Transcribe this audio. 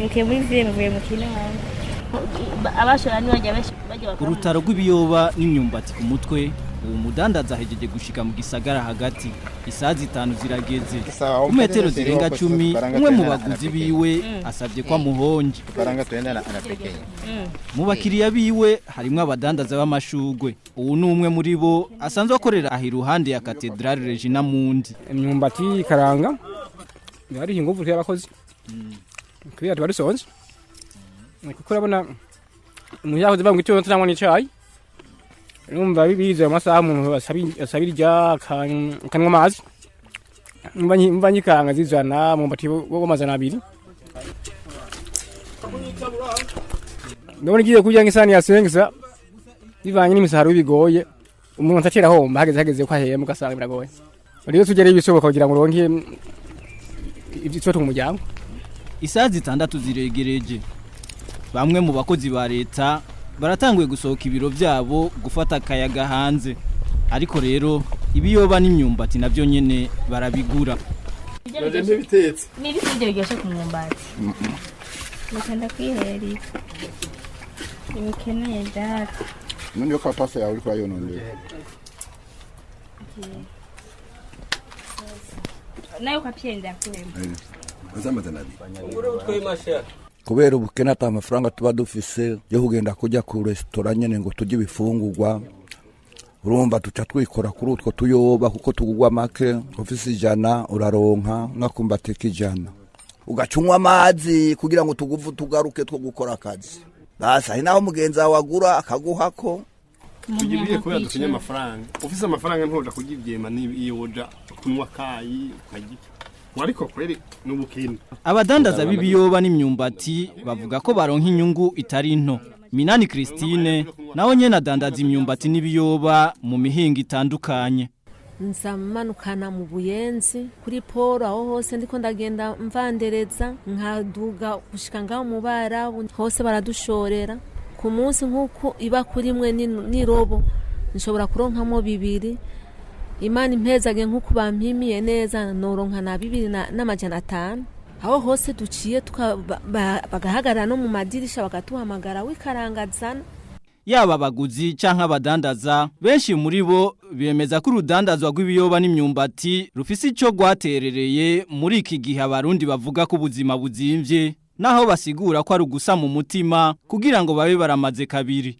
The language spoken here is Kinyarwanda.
Nabuke muri filime vuye mu kinama. Abashora ni bajya urutaro rw'ibiyoba n'imyumbati ku mutwe uwo mudandaza ahejeje gushika mu gisagara hagati isazi 5 zirageze ku metero zirenga 10 umwe mu baguzi biwe asabye kwa muhonje mu bakiriya biwe harimwo abadandaza b'amashugwe uwo numwe muri bo asanzwe akorera ahiruhande ya Cathedrale Regina Mundi imyumbati karanga yari ingufu y'abakozi kwiya twarisonze kuko urabona umuyahoze bamwe cyo cyangwa n'icyayi numva bibize amasaha umuntu asabirya kanwa amazi mba nyikanga zizana mu mbati wo mazana abiri ndabona igiye kujya nk'isani ya sengisa bivanye n'imisaruro bigoye umuntu atacira homba hageze ko aheye mugasanga biragoye rero tugere ibisoboka kugira ngo uronke ibyo tumujyamo isazi 6 ziregereje bamwe mu bakozi ba leta baratanguye gusohoka ibiro vyabo gufata akayaga hanze ariko rero ibiyoba n'imyumbati navyo nyene barabigura Nje bitetse ni bisije bigashe ku myumbati nakanda kwiheri ibikeneye data none yo kapasa yawe uri kwa yononde nayo kapyenda kurema azamaza nabi kubera ubukene ata amafaranga tuba dufise yo kugenda kujya ku restaurant nyene ngo tujye bifungurwa urumva tuca twikora kuri utwo tuyoba kuko tugugwa make ofisi jana uraronka nakumbateka ijana ugacunywa amazi kugira ngo tuguvu tugaruke two gukora akazi basa hinaho mugenza wagura akaguhako tugiye kubera dukenye amafaranga ufise amafaranga ntoja kugivyema niyo woja kunywa kayi ukagika ariko kweri n'ubukene abadandaza b'ibiyoba n'imyumbati bavuga ko baronka inyungu itari nto Minani Christine naho nyene adandaza imyumbati n'ibiyoba mu mihinga itandukanye nzamanukana mu Buyenzi kuri Poro aho hose ndiko ndagenda mvandereza nkaduga gushika ngaho mu Barabu hose baradushorera ku munsi nkuko iba kuri mwe nirobo nshobora kuronkamo 2 Imana impezage nkuko bampimiye neza noronka na 2,500 aho hose duciye bagahagarara no mu madirisha bakatuhamagara wikarangazana yaba abaguzi canke abadandaza benshi muri bo bemeza ko urudandazwa rw'ibiyoba n'imyumbati rufise ico gwaterereye muri iki gihe abarundi bavuga ko ubuzima buzimvye naho basigura ko ari ugusa mu mutima kugira ngo babe baramaze kabiri